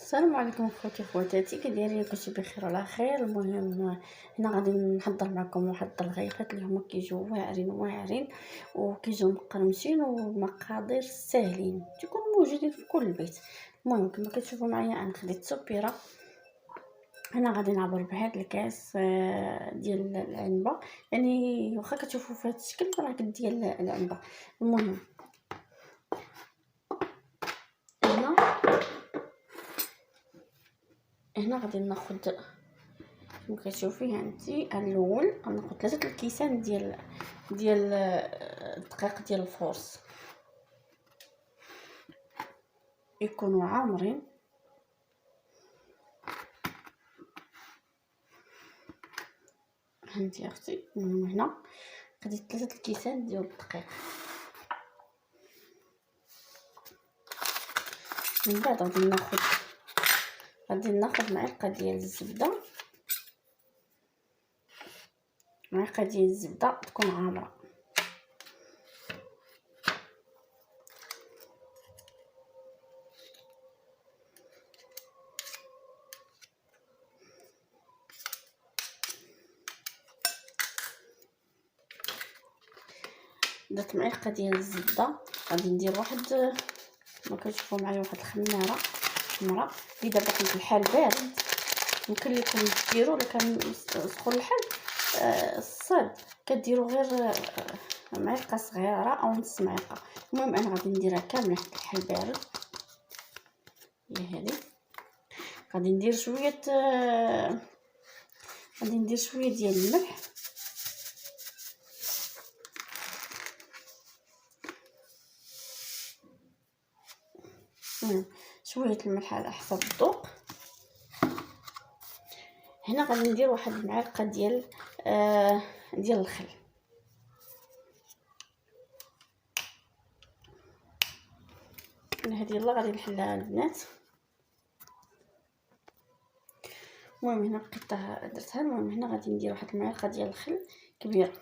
السلام عليكم اخوتي خواتاتي، كي دايرين؟ كلشي بخير وعلى خير. المهم هنا غادي نحضر معكم واحد الرغيفات اللي هما كيجيو واعرين واعرين وكيجيو مقرمشين ومقادير ساهلين تيكونوا موجودين في كل بيت. المهم كما كتشوفوا معايا انا خديت سوبيره. هنا غادي نعبر بهاد الكاس ديال العنبه، يعني واخا كتشوفوا في هذا الشكل راه ديال العنبه. المهم هنا غادي ناخذ كما كتشوفي هانتي الاول غناخذ 3 الكيسان ديال الدقيق ديال الفورس يكونوا عامرين. هانتي اختي هنا خديت 3 الكيسان ديال الدقيق. من بعد غادي ناخذ معلقه ديال الزبده، معلقه ديال الزبده تكون عامره. درت معلقه ديال الزبده. غادي ندير واحد ما كتشوفوا معايا واحد الخماره حمراء اللي دابا كنت الحال بارد. يمكن لكم ديروا الا كان سخون الحال الصاد كديروا غير معلقه صغيره او نص معلقه. المهم انا غادي نديرها كامله حتى الحال بارد. هي هذه. غادي ندير شويه ديال الملح، شويه الملح على حسب الذوق. هنا غادي ندير واحد المعلقه ديال الخل. هذه يلا غادي نحلها البنات. المهم هنا بقيتها درتها. المهم هنا غادي ندير واحد المعلقه ديال الخل كبيره.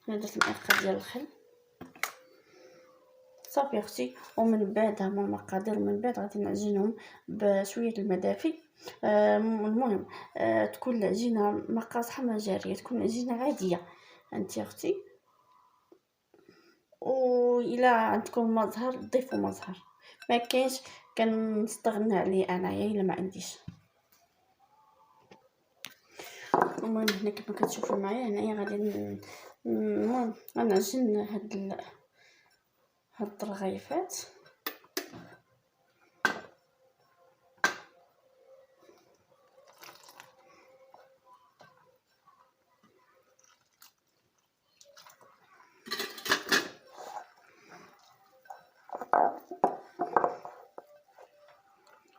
هنا درت معلقه ديال الخل صافي اختي. ومن بعد هما المقادير، من بعد غادي نعجنهم بشويه الماء دافي. المهم تكون العجينه ما قاصحه ما جاريه، تكون عجينه عاديه انت اختي. والى عندكم مزهر ضيفوا مزهر، ما كاينش كنستغنى عليه انايا الا ما عنديش. المهم هنا كما كتشوفوا معايا هنايا غادي المهم غنعجن هاد الرغيفات.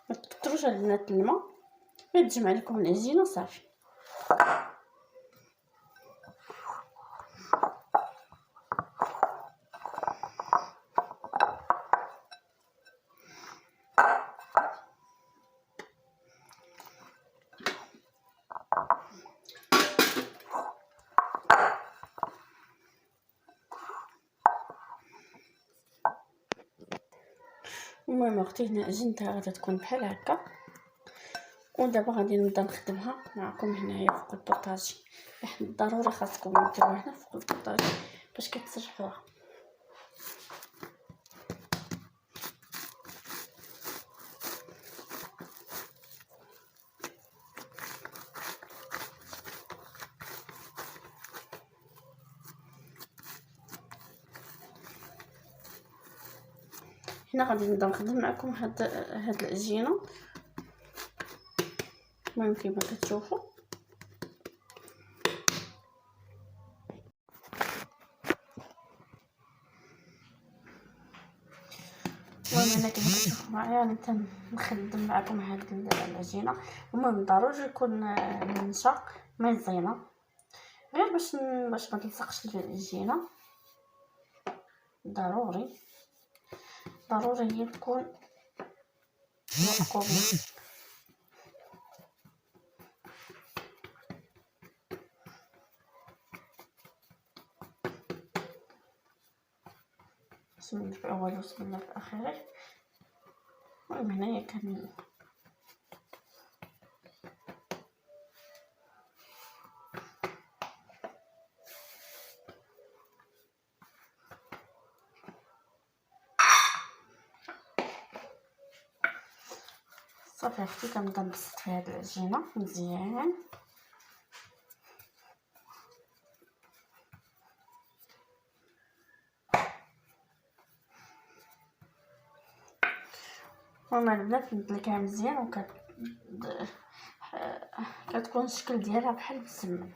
ما تكثروش البنات الماء، غير تجمع لكم العجينه صافي. المهم اختي هنا عجنتها غادي تكون بحال هكا. ودابا غادي نبدا نخدمها معكم هنايا فوق البوطاجي. ضروري خاصكم ديروها هنا فوق البوطاجي باش كتسرحوها. هنا غادي نبدا نخدم معكم هاد العجينه. المهم كما كتشوفوا انا كما كتشوفوا معايا انا نخدم معكم هاد العجينه. المهم ضروري يكون النشا مزيانه غير باش ما تلصقش العجينه. ضروري هي تكون مقومه. بسم الله في أوله وبسم الله في آخره. المهم هنايا صافي اختي كنبدا نبسط في هاد العجينه مزيان. المهم البنات ندلكها مزيان كتكون الشكل ديالها بحال السمن.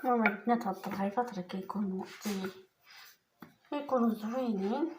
المهم البنات هاد الرغيفات راه كيكونوا زوينين.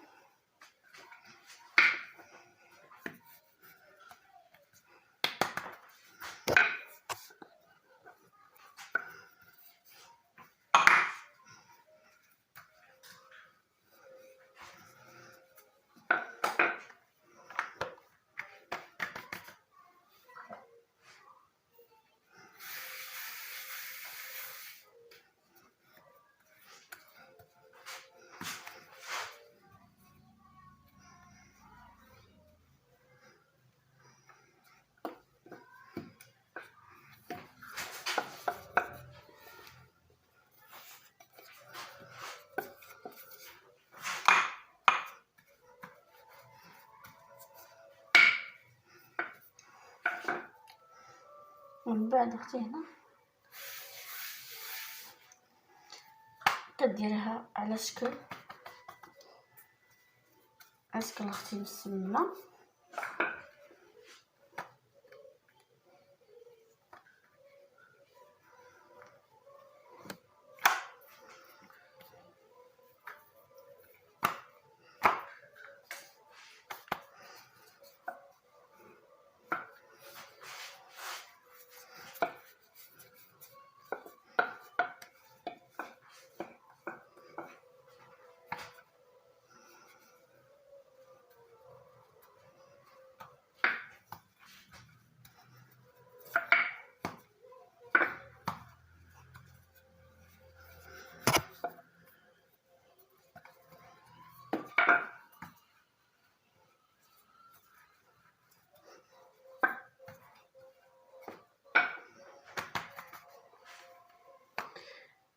ومن بعد اختي هنا كديريها على شكل اختي بالسمنه.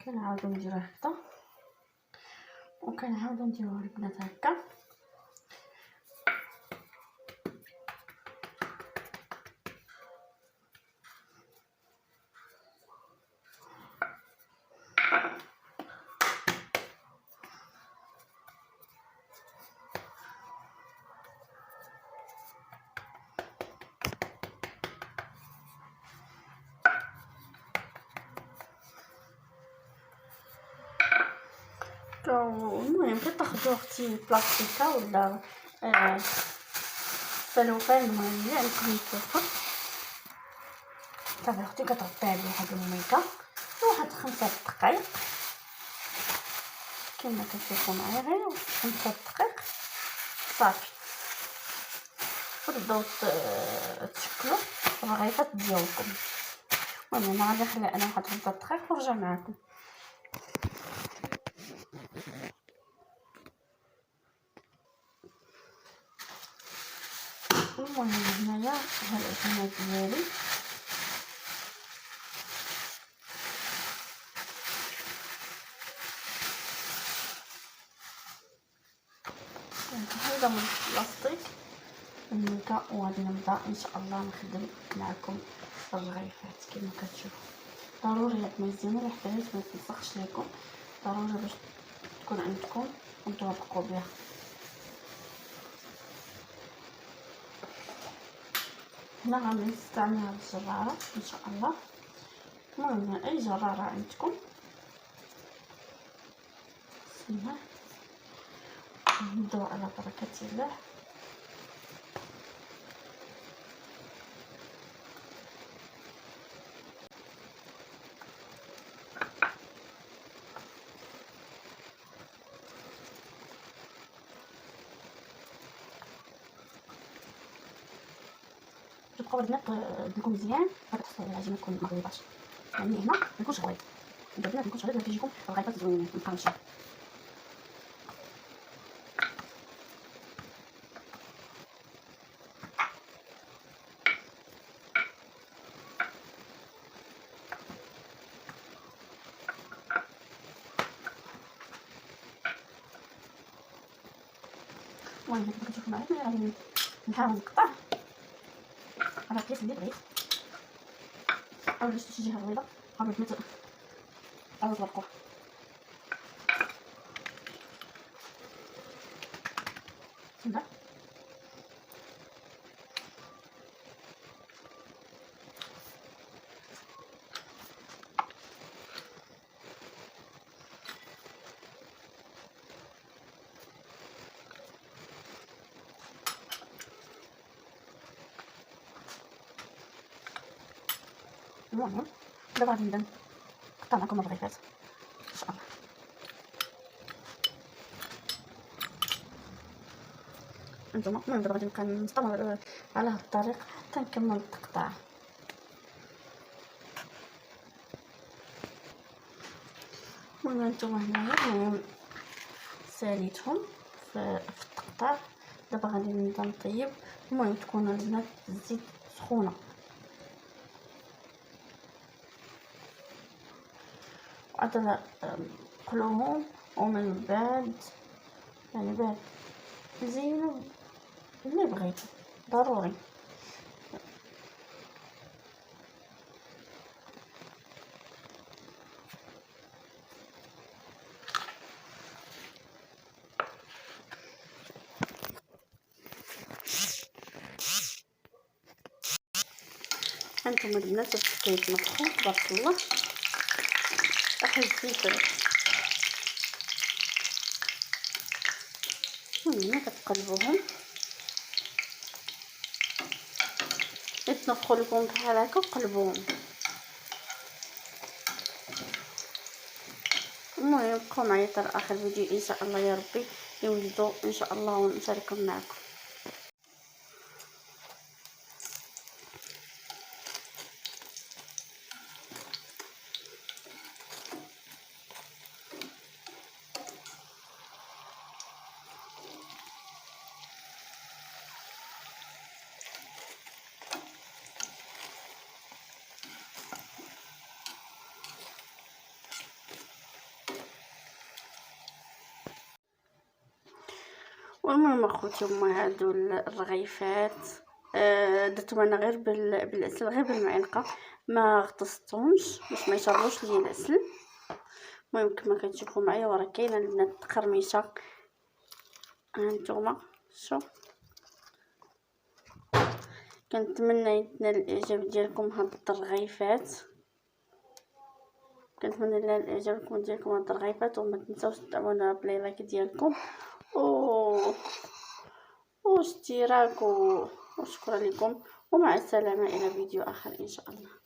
كنعاودو نديرو هكذا وكنعاودو نديروها البنات هكا. المهم كتاخدو اختي بلاستيكه ولا سلوفان، المهم اللي عندكم يتوفر. صافي اختي كتغطي عليه واحد الميكا واحد 5 دقائق كما كتشوفوا معايا، غير 5 دقائق صافي. وتبداو تشكلوا الرغيفات ديالكم. المهم انا غادي نخلي انا واحد 5 دقائق ونرجع معكم. المهم هنايا ها العجينه ديالي هذا من البلاستيك الملكه، وغادي نبدا ان شاء الله نخدم معكم الرغيفات. كما كتشوفوا ضروري هاد الميزان الحديد ما يتنسخش لكم، ضروري باش تكون عندكم وتطبقوا بها. هنا غادي نستعمل هاد الجراره ان شاء الله. المهم اي جراره عندكم بسم الله نبداو على بركه الله. تبقاو البنات دلكم مزيان باش تحصلوا على العجينه تكون مغليظاش، يعني هنا ما يكونش غليظ. البنات ما يكونش غليظ باش يجيكم الغيفات زوينين مقرمشين. المهم كما كتشوفوا معايا غادي نحاول نقطع على القياس اللي بغيت، او باش شي جهه غليظه او البنات او تطبقوها. بسم الله المهم دابا غادي نبدا نقطع معكم الرغيفات ان شاء الله. انتما المهم دابا غادي نبقى نستمر على هاد الطريقه حتى نكمل التقطاع. المهم نتوما هنايا ساليتهم في التقطاع. دابا غادي نبدا نطيب. المهم تكون البنات الزيت سخونه، وعاد قلوهم ومن بعد يعني بعد زينوا اللي بغيتو ضروري. هانتوما البنات كيتنفخوا تبارك الله. حسيت هنا كتقلبوهم يتنفخوا لكم بحال هكا وقلبوهم. المهم بقاو معايا حتى لاخر فيديو ان شاء الله يا ربي يوجدوا ان شاء الله ونشاركهم معكم. والمهم اخوتي هما هادو الرغيفات درتهم انا غير بالعسل، غير بالمعلقه، ما غطستهمش باش ما يشربوش ليا العسل. المهم كما كتشوفوا معايا وراه كاينه البنات قرميشه. هانتوما شوف، كنتمنى يتنال الاعجاب ديالكم هاد الرغيفات، كنتمنى ينال اعجابكم ديالكم هاد الرغيفات. وما تنساوش تدعمونا بلايك ديالكم واشتراك وشكرا لكم، ومع السلامه الى فيديو اخر ان شاء الله.